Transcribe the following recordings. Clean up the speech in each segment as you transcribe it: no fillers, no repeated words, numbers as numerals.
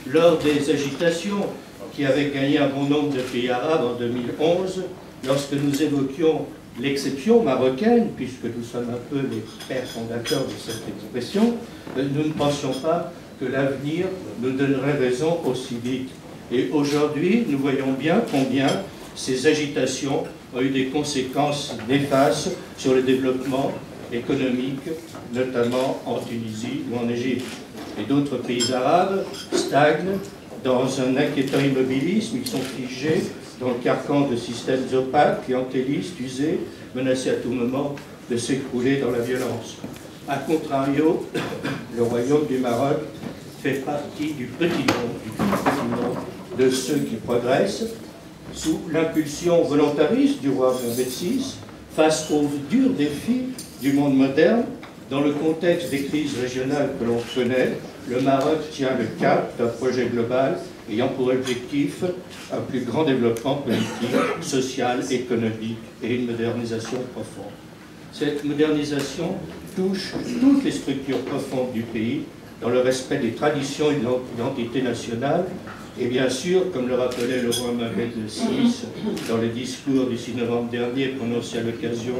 lors des agitations qui avaient gagné un bon nombre de pays arabes en 2011, lorsque nous évoquions l'exception marocaine, puisque nous sommes un peu les pères fondateurs de cette expression, nous ne pensions pas que l'avenir nous donnerait raison aussi vite. Et aujourd'hui, nous voyons bien combien ces agitations ont eu des conséquences néfastes sur le développement économique, notamment en Tunisie ou en Égypte. Et d'autres pays arabes stagnent dans un inquiétant immobilisme, ils sont figés dans le carcan de systèmes opaques, clientélistes, usés, menacés à tout moment de s'écrouler dans la violence. A contrario, le royaume du Maroc fait partie du petit nombre de ceux qui progressent sous l'impulsion volontariste du roi Mohamed VI face aux durs défis du monde moderne. Dans le contexte des crises régionales que l'on connaît, le Maroc tient le cap d'un projet global ayant pour objectif un plus grand développement politique, social, économique et une modernisation profonde. Cette modernisation touche toutes les structures profondes du pays dans le respect des traditions et de l'identité nationale. Et bien sûr, comme le rappelait le roi Mohamed VI dans le discours du 6 novembre dernier prononcé à l'occasion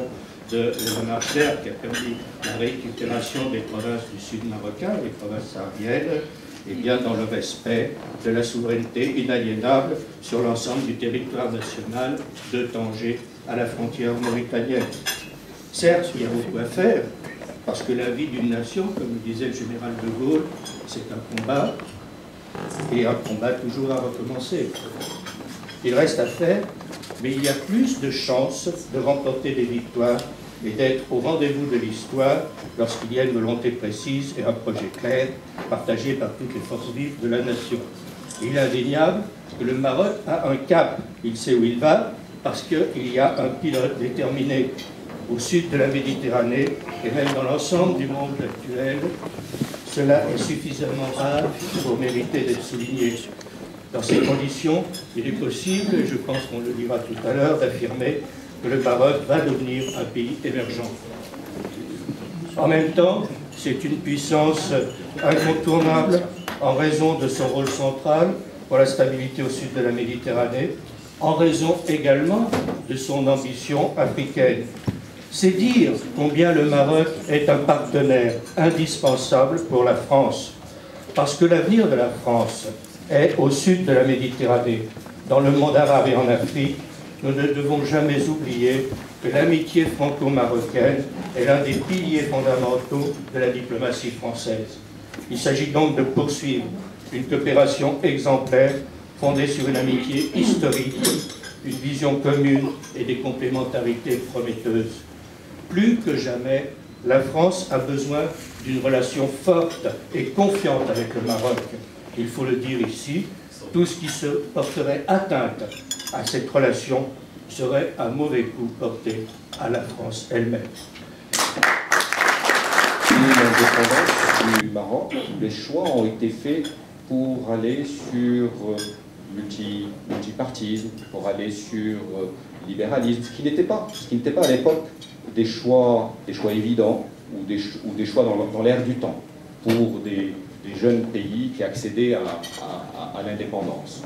de la marche verte qui a permis la récupération des provinces du sud marocain, les provinces sahariennes, et bien dans le respect de la souveraineté inaliénable sur l'ensemble du territoire national de Tanger à la frontière mauritanienne. Certes, il y a beaucoup à faire, parce que la vie d'une nation, comme le disait le général de Gaulle, c'est un combat, et un combat toujours à recommencer. Il reste à faire, mais il y a plus de chances de remporter des victoires et d'être au rendez-vous de l'histoire lorsqu'il y a une volonté précise et un projet clair partagé par toutes les forces vives de la nation. Il est indéniable que le Maroc a un cap, il sait où il va, parce qu'il y a un pilote déterminé au sud de la Méditerranée et même dans l'ensemble du monde actuel. Cela est suffisamment rare pour mériter d'être souligné. Dans ces conditions, il est possible, et je pense qu'on le dira tout à l'heure, d'affirmer que le Maroc va devenir un pays émergent. En même temps, c'est une puissance incontournable en raison de son rôle central pour la stabilité au sud de la Méditerranée, en raison également de son ambition africaine. C'est dire combien le Maroc est un partenaire indispensable pour la France, parce que l'avenir de la France est au sud de la Méditerranée, dans le monde arabe et en Afrique. Nous ne devons jamais oublier que l'amitié franco-marocaine est l'un des piliers fondamentaux de la diplomatie française. Il s'agit donc de poursuivre une coopération exemplaire fondée sur une amitié historique, une vision commune et des complémentarités prometteuses. Plus que jamais, la France a besoin d'une relation forte et confiante avec le Maroc. Il faut le dire ici, tout ce qui se porterait atteinte à cette relation serait un mauvais coup porté à la France elle-même. L'indépendance du Maroc, les choix ont été faits pour aller sur multipartisme, pour aller sur libéralisme, ce qui n'était pas à l'époque des choix évidents ou des choix dans l'air du temps pour des jeunes pays qui accédaient à l'indépendance.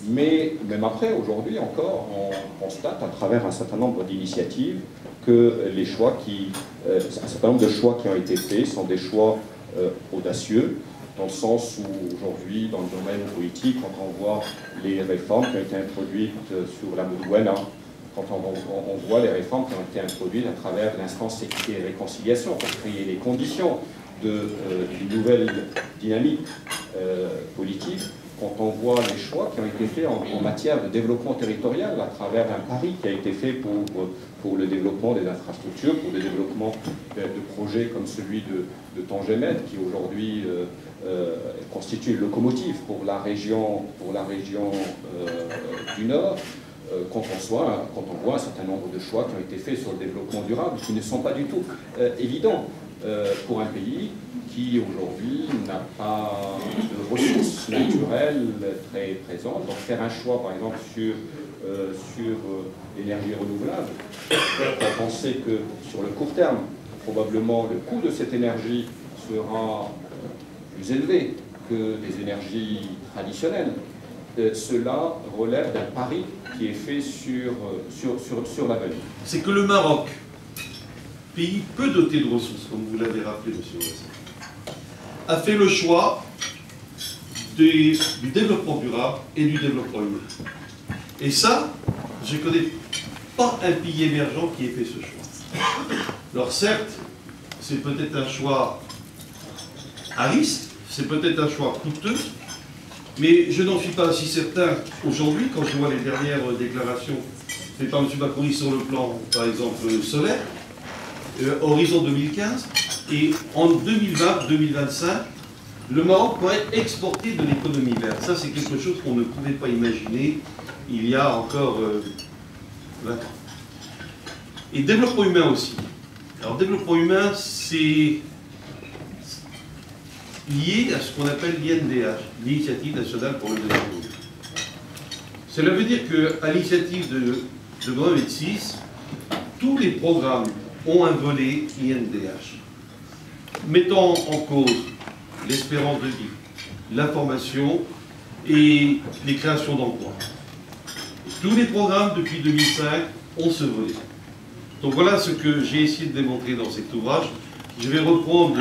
Mais même après, aujourd'hui encore, on constate à travers un certain nombre d'initiatives que un certain nombre de choix qui ont été faits sont des choix audacieux, dans le sens où aujourd'hui, dans le domaine politique, quand on voit les réformes qui ont été introduites sur la Moudouana, quand on voit les réformes qui ont été introduites à travers l'instance équité et réconciliation pour créer les conditions d'une nouvelle dynamique politique, quand on voit les choix qui ont été faits en matière de développement territorial à travers un pari qui a été fait pour le développement des infrastructures, pour le développement de projets comme celui de Tanger-Med, qui aujourd'hui constitue une locomotive pour la région du Nord, quand on voit un certain nombre de choix qui ont été faits sur le développement durable, qui ne sont pas du tout évidents pour un pays qui aujourd'hui n'a pas de ressources naturelles très présentes. Donc faire un choix par exemple sur l'énergie renouvelable, quand on sait que sur le court terme, probablement le coût de cette énergie sera plus élevé que des énergies traditionnelles. Cela relève d'un pari qui est fait sur l'avenir. C'est que le Maroc, pays peu doté de ressources, comme vous l'avez rappelé, M. Ouazzane, a fait le choix du développement durable et du développement humain. Et ça, je ne connais pas un pays émergent qui ait fait ce choix. Alors certes, c'est peut-être un choix à risque, c'est peut-être un choix coûteux, mais je n'en suis pas si certain aujourd'hui quand je vois les dernières déclarations faites par M. Bakouri sur le plan, par exemple, solaire, horizon 2015, et en 2020-2025, le Maroc pourrait exporter de l'économie verte. Ça, c'est quelque chose qu'on ne pouvait pas imaginer il y a encore 20 ans. Et développement humain aussi. Alors, développement humain, c'est lié à ce qu'on appelle l'INDH, l'Initiative nationale pour le développement humain. Cela veut dire qu'à l'initiative de Mohamed VI, tous les programmes ont un volet INDH, mettant en cause l'espérance de vie, la formation et les créations d'emplois. Tous les programmes depuis 2005 ont ce volet. Donc voilà ce que j'ai essayé de démontrer dans cet ouvrage. Je vais reprendre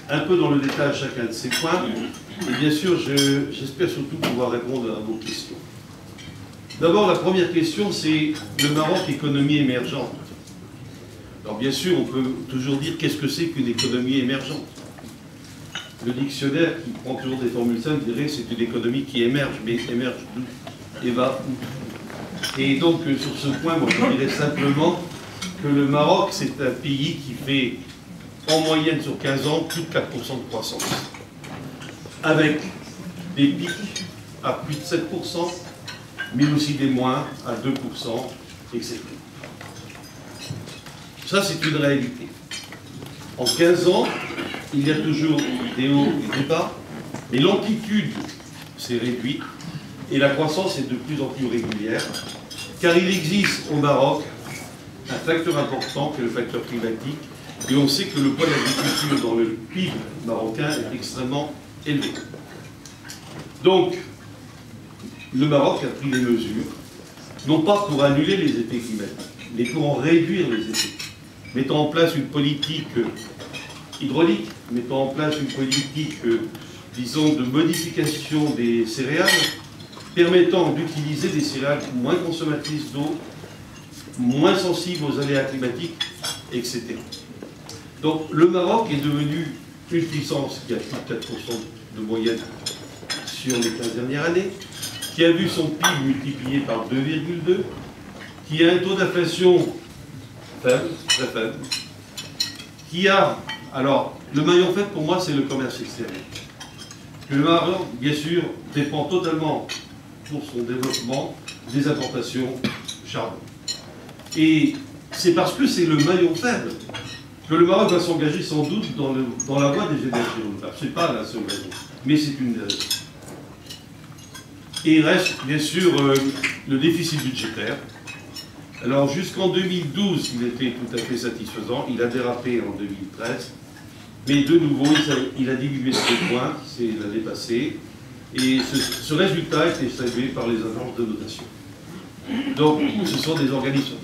un peu dans le détail chacun de ces points. Et bien sûr, j'espère surtout pouvoir répondre à vos questions. D'abord, la première question, c'est le Maroc, économie émergente. Alors bien sûr, on peut toujours dire qu'est-ce que c'est qu'une économie émergente. Le dictionnaire, qui prend toujours des formules simples, dirait que c'est une économie qui émerge, mais émerge d'où? Et va où? Et donc, sur ce point, moi, je dirais simplement que le Maroc, c'est un pays qui fait, en moyenne sur 15 ans, plus de 4% de croissance. Avec des pics à plus de 7%, mais aussi des moins à 2%, etc. Ça, c'est une réalité. En 15 ans, il y a toujours des hauts et des bas, mais l'amplitude s'est réduite et la croissance est de plus en plus régulière, car il existe au Maroc un facteur important que le facteur climatique, et on sait que le poids de l'agriculture dans le PIB marocain est extrêmement élevé. Donc, le Maroc a pris des mesures, non pas pour annuler les effets climatiques, mais pour en réduire les effets, mettant en place une politique hydraulique, mettant en place une politique, disons, de modification des céréales, permettant d'utiliser des céréales moins consommatrices d'eau, moins sensibles aux aléas climatiques, etc. Donc le Maroc est devenu une puissance qui a plus de 4% de moyenne sur les 15 dernières années, qui a vu son PIB multiplié par 2,2, qui a un taux d'inflation faible, très faible, qui a... Alors, le maillon faible pour moi, c'est le commerce extérieur. Le Maroc, bien sûr, dépend totalement pour son développement des importations de charbon. Et c'est parce que c'est le maillon faible que le Maroc va s'engager sans doute dans la voie des énergies renouvelables. Ce n'est pas la seule raison, mais c'est une des raisons. Et il reste bien sûr le déficit budgétaire. Alors jusqu'en 2012, il était tout à fait satisfaisant. Il a dérapé en 2013. Mais de nouveau, il a diminué ce point, c'est l'année passée. Et ce résultat a été salué par les agences de notation. Donc ce sont des organismes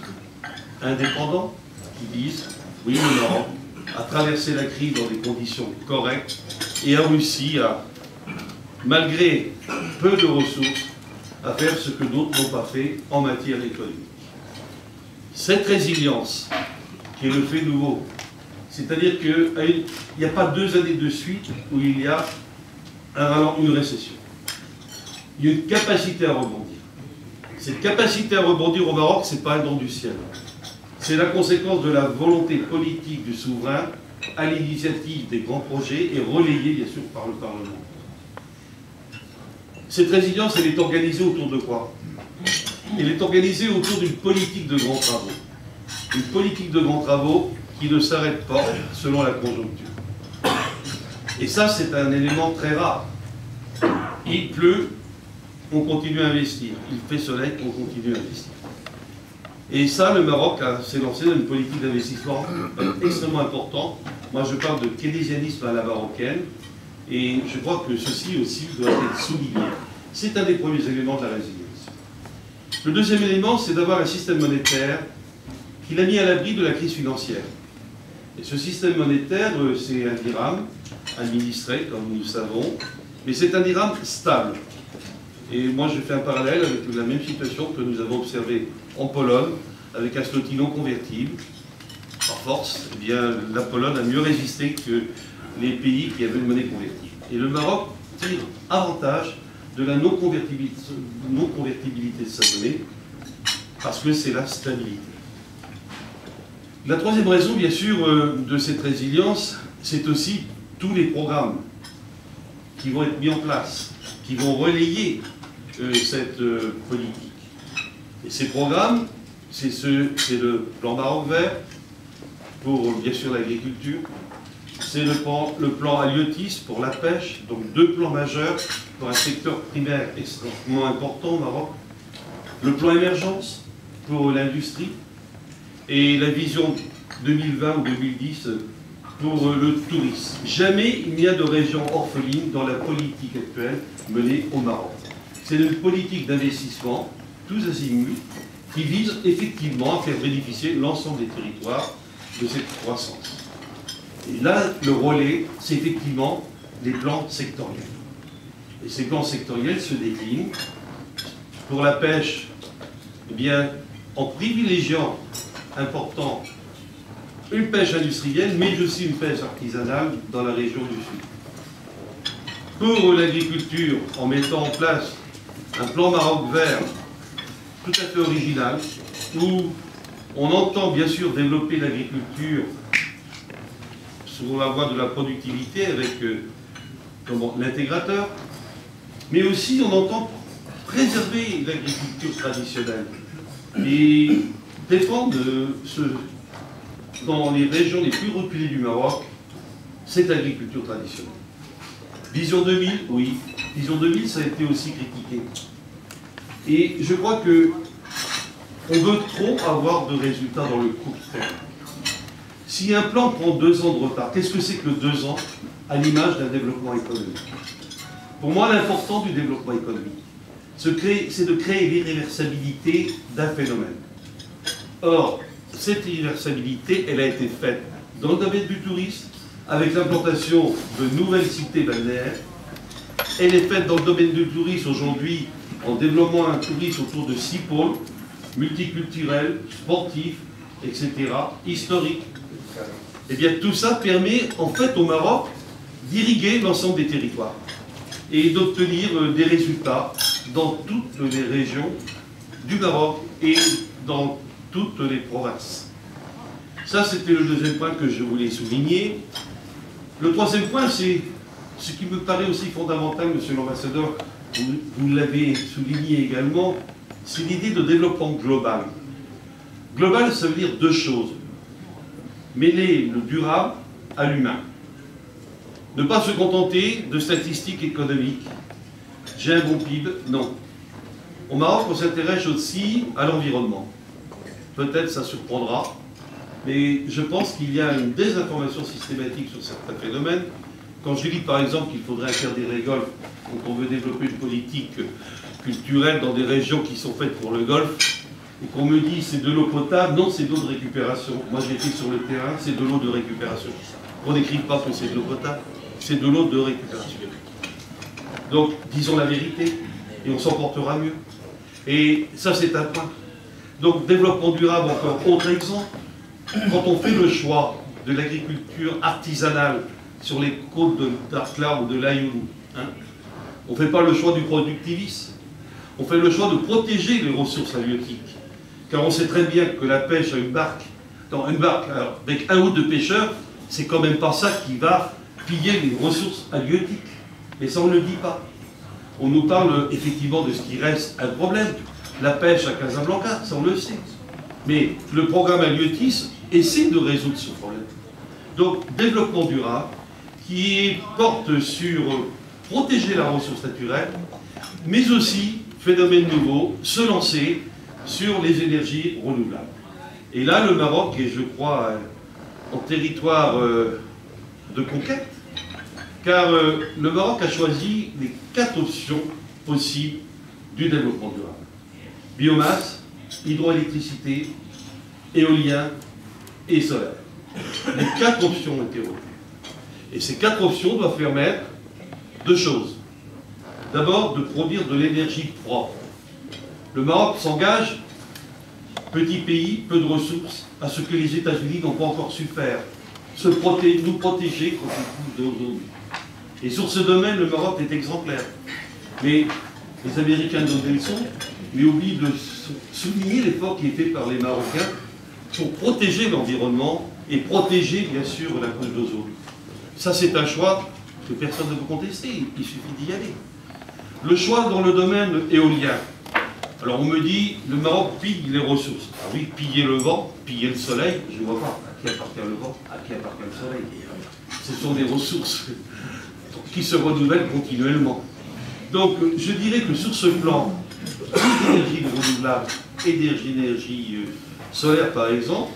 indépendants qui disent oui, le Maroc a traversé la crise dans des conditions correctes et a réussi à, malgré peu de ressources, à faire ce que d'autres n'ont pas fait en matière économique. Cette résilience, qui est le fait nouveau, c'est-à-dire qu'il n'y a pas 2 années de suite où il y a une récession. Il y a une capacité à rebondir. Cette capacité à rebondir au Maroc, ce n'est pas un don du ciel. C'est la conséquence de la volonté politique du souverain à l'initiative des grands projets et relayée bien sûr par le Parlement. Cette résilience, elle est organisée autour de quoi? Elle est organisée autour d'une politique de grands travaux. Une politique de grands travaux qui ne s'arrête pas selon la conjoncture. Et ça, c'est un élément très rare. Il pleut, on continue à investir. Il fait soleil, on continue à investir. Et ça, le Maroc s'est lancé dans une politique d'investissement extrêmement importante. Moi, je parle de keynésianisme à la marocaine, Et je crois que ceci aussi doit être souligné. C'est un des premiers éléments de la résilience. Le deuxième élément, c'est d'avoir un système monétaire qui l'a mis à l'abri de la crise financière. Et ce système monétaire, c'est un dirham administré, comme nous le savons, mais c'est un dirham stable. Et moi, je fais un parallèle avec la même situation que nous avons observée en Pologne, avec un zloty non convertible. Par force, eh bien, la Pologne a mieux résisté que les pays qui avaient une monnaie convertible. Et le Maroc tire avantage de la non-convertibilité de sa monnaie, parce que c'est la stabilité. La troisième raison, bien sûr, de cette résilience, c'est aussi tous les programmes qui vont être mis en place, qui vont relayer cette politique. Et ces programmes, c'est le plan Maroc vert, pour bien sûr l'agriculture, c'est le plan halieutique pour la pêche, donc deux plans majeurs pour un secteur primaire extrêmement important au Maroc, le plan émergence pour l'industrie, et la vision 2020 ou 2010 pour le tourisme. Jamais il n'y a de région orpheline dans la politique actuelle menée au Maroc. C'est une politique d'investissement, tous azimuts, qui vise effectivement à faire bénéficier l'ensemble des territoires de cette croissance. Et là, le relais, c'est effectivement les plans sectoriels. Et ces plans sectoriels se déclinent pour la pêche, eh bien, en privilégiant important une pêche industrielle, mais aussi une pêche artisanale dans la région du Sud. Pour l'agriculture, en mettant en place un plan Maroc vert tout à fait original, où on entend bien sûr développer l'agriculture sur la voie de la productivité avec l'intégrateur, mais aussi on entend préserver l'agriculture traditionnelle et défendre dans les régions les plus reculées du Maroc cette agriculture traditionnelle. Vision 2000, oui. Vision 2000, ça a été aussi critiqué. Et je crois que on veut trop avoir de résultats dans le court terme. Si un plan prend 2 ans de retard, qu'est-ce que c'est que le 2 ans à l'image d'un développement économique? Pour moi, l'important du développement économique, c'est de créer l'irréversibilité d'un phénomène. Or, cette irréversibilité, elle a été faite dans le domaine du tourisme, avec l'implantation de nouvelles cités balnéaires. Elle est faite dans le domaine du tourisme aujourd'hui, en développant un tourisme autour de 6 pôles, multiculturels, sportifs, etc., historiques. Eh bien, tout ça permet, en fait, au Maroc, d'irriguer l'ensemble des territoires et d'obtenir des résultats dans toutes les régions du Maroc et dans toutes les provinces. Ça, c'était le deuxième point que je voulais souligner. Le troisième point, c'est ce qui me paraît aussi fondamental, monsieur l'ambassadeur, vous l'avez souligné également, c'est l'idée de développement global. Global, ça veut dire 2 choses. Mêler le durable à l'humain. Ne pas se contenter de statistiques économiques. J'ai un bon PIB, non. Au Maroc, on s'intéresse aussi à l'environnement. Peut-être ça surprendra, mais je pense qu'il y a une désinformation systématique sur certains phénomènes. Quand je dis par exemple qu'il faudrait interdire les golfs, donc on veut développer une politique culturelle dans des régions qui sont faites pour le golf, et qu'on me dit c'est de l'eau potable, non, c'est de l'eau de récupération. Moi j'ai été sur le terrain, c'est de l'eau de récupération. On n'écrit pas que c'est de l'eau potable, c'est de l'eau de récupération. Donc disons la vérité, et on s'en portera mieux. Et ça c'est un point. Donc développement durable, encore autre exemple, quand on fait le choix de l'agriculture artisanale sur les côtes de Dakhla ou de l'Ayoun, on ne fait pas le choix du productivisme, on fait le choix de protéger les ressources halieutiques. Car on sait très bien que la pêche à une barque, alors, avec 1 ou 2 pêcheurs, c'est quand même pas ça qui va piller les ressources halieutiques. Mais ça on ne le dit pas. On nous parle effectivement de ce qui reste un problème. La pêche à Casablanca, ça on le sait. Mais le programme halieutique essaie de résoudre ce problème. Donc développement durable, qui porte sur protéger la ressource naturelle, mais aussi, phénomène nouveau, se lancer sur les énergies renouvelables. Et là, le Maroc est, je crois, en territoire de conquête, car le Maroc a choisi les 4 options possibles du développement durable. Biomasse, hydroélectricité, éolien et solaire. Les 4 options ont été retenues. Et ces 4 options doivent permettre 2 choses. D'abord, de produire de l'énergie propre. Le Maroc s'engage, petit pays, peu de ressources, à ce que les États-Unis n'ont pas encore su faire. Nous protéger contre les coups d'aujourd'hui. Et sur ce domaine, le Maroc est exemplaire. Mais les Américains donnent des leçons, mais oublient de souligner l'effort qui est fait par les Marocains pour protéger l'environnement et protéger, bien sûr, la couche d'ozone. Ça, c'est un choix que personne ne peut contester, il suffit d'y aller. Le choix dans le domaine éolien. Alors on me dit, le Maroc pille les ressources. Ah oui, piller le vent, piller le soleil, je ne vois pas. À qui appartient le vent, à qui appartient le soleil? Ce sont des ressources qui se renouvellent continuellement. Donc je dirais que sur ce plan, d'énergie renouvelable et d'énergie solaire par exemple,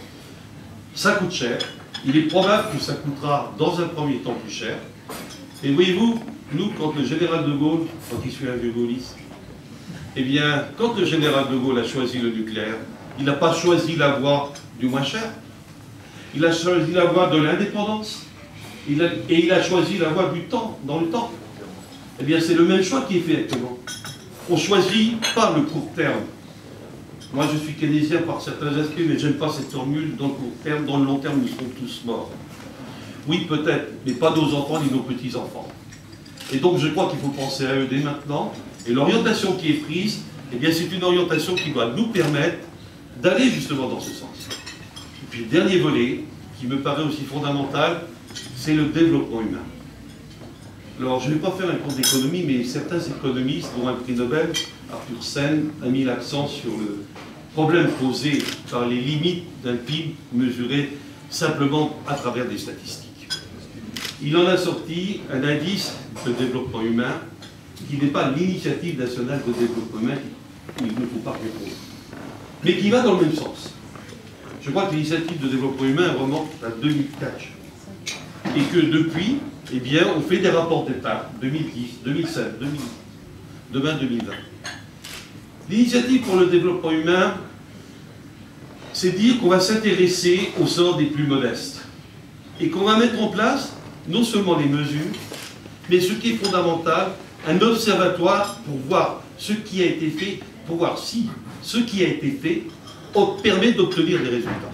ça coûte cher. Il est probable que ça coûtera dans un premier temps plus cher. Et voyez-vous, nous, quand le général de Gaulle, quand il suit un vieux gaulliste, eh bien, quand le général de Gaulle a choisi le nucléaire, il n'a pas choisi la voie du moins cher. Il a choisi la voie de l'indépendance. Et il a choisi la voie du temps, dans le temps. Eh bien, c'est le même choix qui est fait actuellement. On ne choisit pas le court terme. Moi, je suis keynésien par certains aspects, mais je n'aime pas cette formule. Dans le court terme, dans le long terme, nous serons tous morts. Oui, peut-être, mais pas nos enfants ni nos petits-enfants. Et donc, je crois qu'il faut penser à eux dès maintenant. Et l'orientation qui est prise, eh bien, c'est une orientation qui doit nous permettre d'aller justement dans ce sens. Et puis, le dernier volet, qui me paraît aussi fondamental, c'est le développement humain. Alors, je ne vais pas faire un cours d'économie, mais certains économistes, dont un prix Nobel, Arthur Sen, a mis l'accent sur le problème posé par les limites d'un PIB mesuré simplement à travers des statistiques. Il en a sorti un indice de développement humain qui n'est pas l'initiative nationale de développement humain, il ne faut pas répondre, mais qui va dans le même sens. Je crois que l'initiative de développement humain remonte à 2004. Et que depuis, eh bien, on fait des rapports d'étape, 2010, 2007, 2000, demain 2020. L'initiative pour le développement humain, c'est dire qu'on va s'intéresser au sort des plus modestes. Et qu'on va mettre en place, non seulement les mesures, mais ce qui est fondamental, un observatoire pour voir ce qui a été fait, pour voir si ce qui a été fait permet d'obtenir des résultats.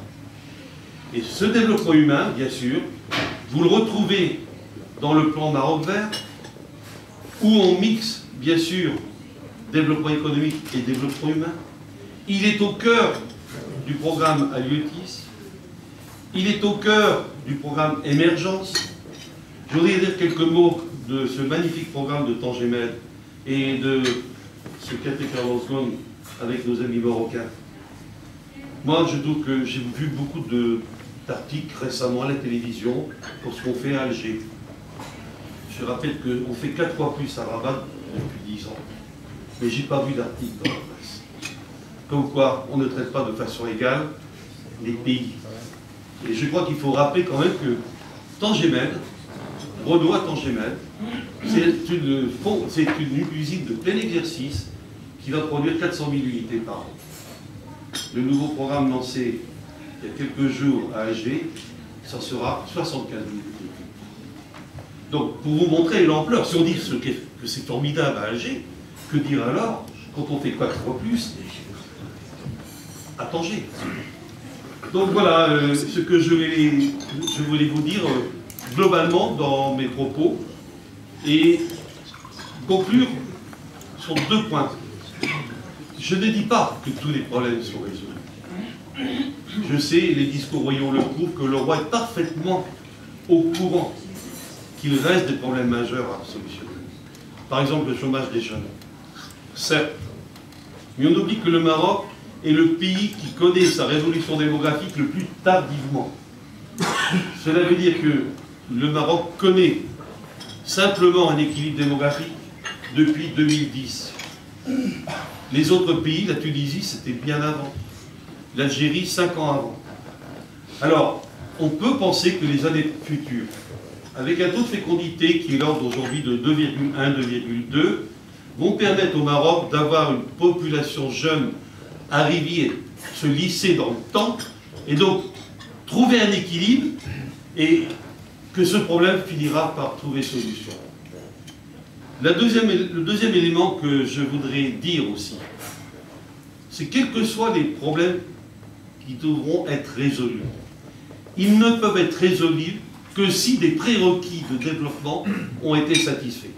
Et ce développement humain, bien sûr, vous le retrouvez dans le plan Maroc Vert, où on mixe, bien sûr, développement économique et développement humain. Il est au cœur du programme Aliotis. Il est au cœur du programme Émergence. Je voudrais dire quelques mots de ce magnifique programme de Tangemed et de ce qu'a fait Carlos Ghosn avec nos amis marocains. Moi, je trouve que j'ai vu beaucoup d'articles récemment à la télévision pour ce qu'on fait à Alger. Je rappelle qu'on fait 4 fois plus à Rabat depuis 10 ans. Mais je n'ai pas vu d'article dans la presse. Comme quoi, on ne traite pas de façon égale les pays. Et je crois qu'il faut rappeler quand même que Tangemed, Renoir Tangemed, c'est une usine de plein exercice qui va produire 400 000 unités par an. Le nouveau programme lancé il y a quelques jours à Alger, ça sera 75 000 unités. Donc, pour vous montrer l'ampleur, si on dit que c'est formidable à Alger, que dire alors quand on fait 4 fois plus à Tanger? Donc voilà ce que je voulais vous dire globalement dans mes propos et conclure sur 2 points. Je ne dis pas que tous les problèmes sont résolus. Je sais, les discours royaux le prouvent, que le roi est parfaitement au courant qu'il reste des problèmes majeurs à solutionner. Par exemple, le chômage des jeunes. Certes, mais on oublie que le Maroc est le pays qui connaît sa révolution démographique le plus tardivement. Cela veut dire que le Maroc connaît simplement un équilibre démographique depuis 2010. Les autres pays, la Tunisie, c'était bien avant. L'Algérie, 5 ans avant. Alors, on peut penser que les années futures, avec un taux de fécondité qui est l'ordre aujourd'hui de 2,1, 2,2, vont permettre au Maroc d'avoir une population jeune arriver, se lisser dans le temps, et donc trouver un équilibre, et que ce problème finira par trouver solution. Le deuxième élément que je voudrais dire aussi, c'est quels que soient les problèmes qui devront être résolus, ils ne peuvent être résolus que si des prérequis de développement ont été satisfaits.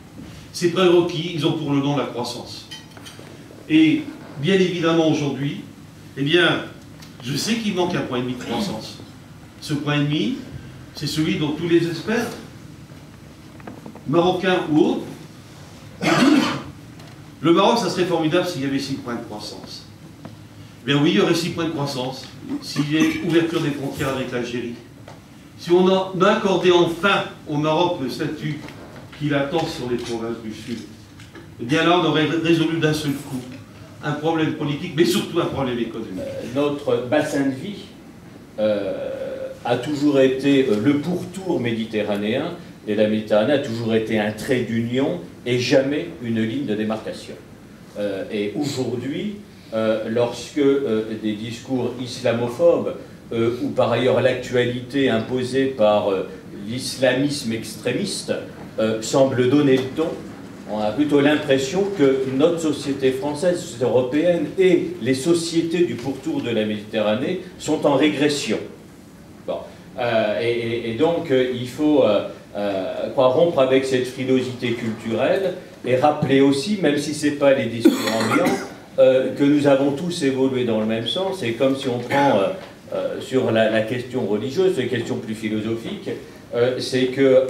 Ces prérequis, ils ont pour le nom la croissance. Et bien évidemment aujourd'hui, eh bien, je sais qu'il manque un point et demi de croissance. Ce point et demi, c'est celui dont tous les experts, marocains ou autres, le Maroc, ça serait formidable s'il y avait 6 points de croissance. Bien oui, il y aurait 6 points de croissance s'il y avait ouverture des frontières avec l'Algérie. Si on a accordé enfin au Maroc le statut qu'il attend sur les provinces du Sud, eh bien là, on aurait résolu d'un seul coup un problème politique, mais surtout un problème économique. Notre bassin de vie a toujours été le pourtour méditerranéen, et la Méditerranée a toujours été un trait d'union et jamais une ligne de démarcation. Et aujourd'hui, lorsque des discours islamophobes, ou par ailleurs l'actualité imposée par l'islamisme extrémiste, semble donner le ton, on a plutôt l'impression que notre société française, la société européenne et les sociétés du pourtour de la Méditerranée sont en régression. Bon. Et donc il faut rompre avec cette frilosité culturelle et rappeler aussi, même si ce n'est pas les discours ambiants, que nous avons tous évolué dans le même sens. Et comme si on prend sur la question religieuse, une question plus philosophique, c'est que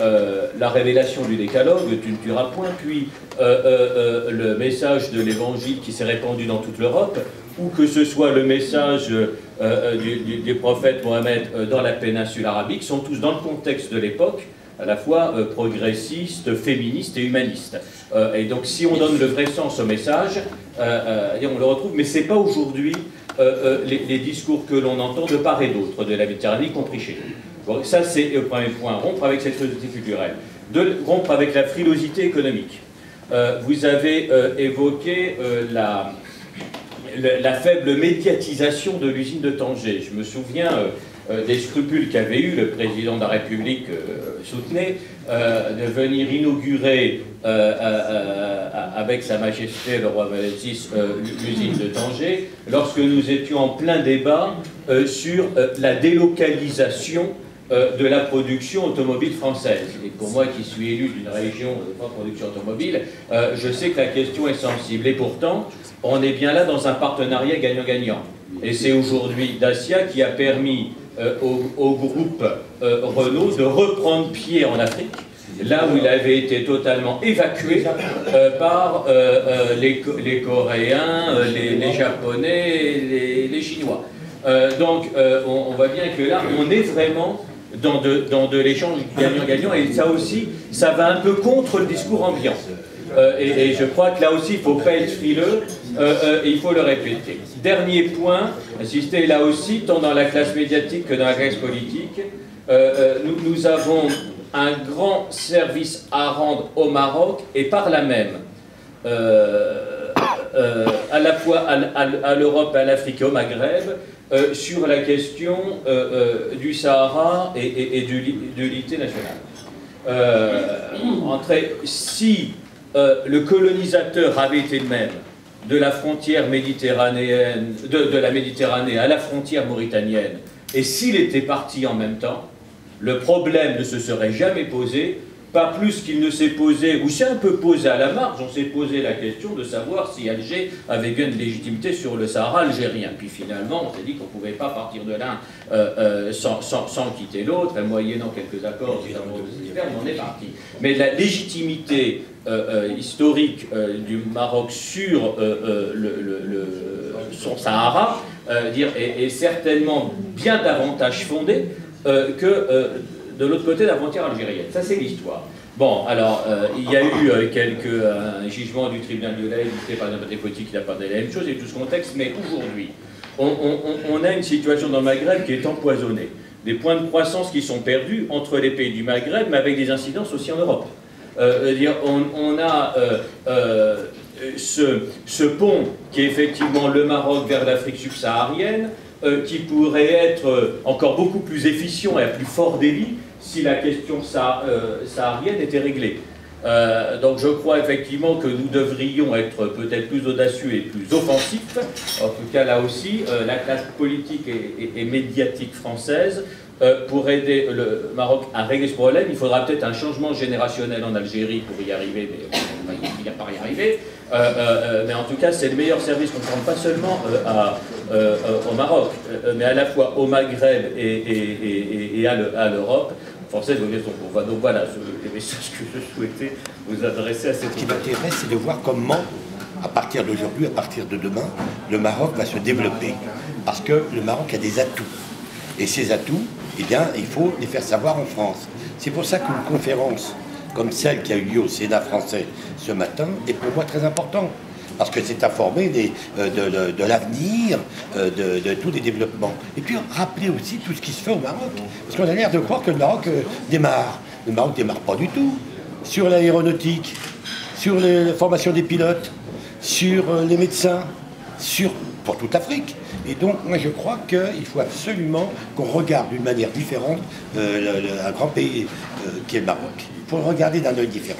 la révélation du décalogue, tu ne tueras point, puis le message de l'évangile qui s'est répandu dans toute l'Europe, ou que ce soit le message du prophète Mohammed dans la péninsule arabique, sont tous dans le contexte de l'époque, à la fois progressiste, féministe et humaniste. Et donc si on donne le vrai sens au message, on le retrouve, mais ce n'est pas aujourd'hui les discours que l'on entend de part et d'autre de la Méditerranée, y compris chez nous. Bon, ça c'est le premier point, rompre avec cette frilosité culturelle. Rompre avec la frilosité économique. Vous avez évoqué la faible médiatisation de l'usine de Tanger. Je me souviens des scrupules qu'avait eu le président de la République soutenait de venir inaugurer avec Sa Majesté le roi Mohamed VI l'usine de Tanger, lorsque nous étions en plein débat sur la délocalisation de la production automobile française. Et pour moi qui suis élu d'une région de forte production automobile, je sais que la question est sensible. Et pourtant, on est bien là dans un partenariat gagnant-gagnant. Et c'est aujourd'hui Dacia qui a permis au groupe Renault de reprendre pied en Afrique, là où il avait été totalement évacué par les Coréens, les Japonais, les Chinois. Donc on voit bien que là, on est vraiment dans de l'échange gagnant-gagnant, et ça aussi, ça va un peu contre le discours ambiant. Et je crois que là aussi, il ne faut pas être frileux, il faut le répéter. Dernier point, insister là aussi, tant dans la classe médiatique que dans la classe politique, nous avons un grand service à rendre au Maroc, et par là même, à la fois à l'Europe, à l'Afrique et au Maghreb, sur la question du Sahara et de l'unité nationale. Si le colonisateur avait été le même de la frontière méditerranéenne, de la Méditerranée à la frontière mauritanienne, et s'il était parti en même temps, le problème ne se serait jamais posé, pas plus qu'il ne s'est posé, ou s'est un peu posé à la marge, on s'est posé la question de savoir si Alger avait bien une légitimité sur le Sahara algérien. Puis finalement, on s'est dit qu'on ne pouvait pas partir de l'un sans quitter l'autre, moyennant quelques accords, on est parti. Mais la légitimité historique du Maroc sur son Sahara est certainement bien davantage fondée que de l'autre côté de la frontière algérienne. Ça, c'est l'histoire. Bon, alors, il y a eu un jugement du tribunal de l'Aïe, par exemple, qui n'a pas dit la même chose, et tout ce contexte, mais aujourd'hui, on a une situation dans le Maghreb qui est empoisonnée. des points de croissance qui sont perdus entre les pays du Maghreb, mais avec des incidences aussi en Europe. On a ce pont qui est effectivement le Maroc vers l'Afrique subsaharienne, qui pourrait être encore beaucoup plus efficient et à plus fort débit si la question saharienne était réglée. Donc je crois effectivement que nous devrions être peut-être plus audacieux et plus offensifs. En tout cas là aussi, la classe politique et médiatique française pour aider le Maroc à régler ce problème. Il faudra peut-être un changement générationnel en Algérie pour y arriver, mais on va finir par y arriver. Mais en tout cas, c'est le meilleur service qu'on rend pas seulement au Maroc, mais à la fois au Maghreb et à l'Europe française. Donc voilà, les messages que je souhaitais vous adresser à cette... Ce qui m'intéresse, c'est de voir comment, à partir d'aujourd'hui, à partir de demain, le Maroc va se développer. Parce que le Maroc a des atouts. Et ces atouts, eh bien, il faut les faire savoir en France. C'est pour ça qu'une conférence comme celle qui a eu lieu au Sénat français ce matin est pour moi très important. Parce que c'est informer de l'avenir, de tous les développements. Et puis rappeler aussi tout ce qui se fait au Maroc. Parce qu'on a l'air de croire que le Maroc démarre. Le Maroc ne démarre pas du tout. Sur l'aéronautique, sur la formation des pilotes, sur les médecins, pour toute l'Afrique. Et donc, moi, je crois qu'il faut absolument qu'on regarde d'une manière différente un grand pays qui est le Maroc. Il faut le regarder d'un œil différent.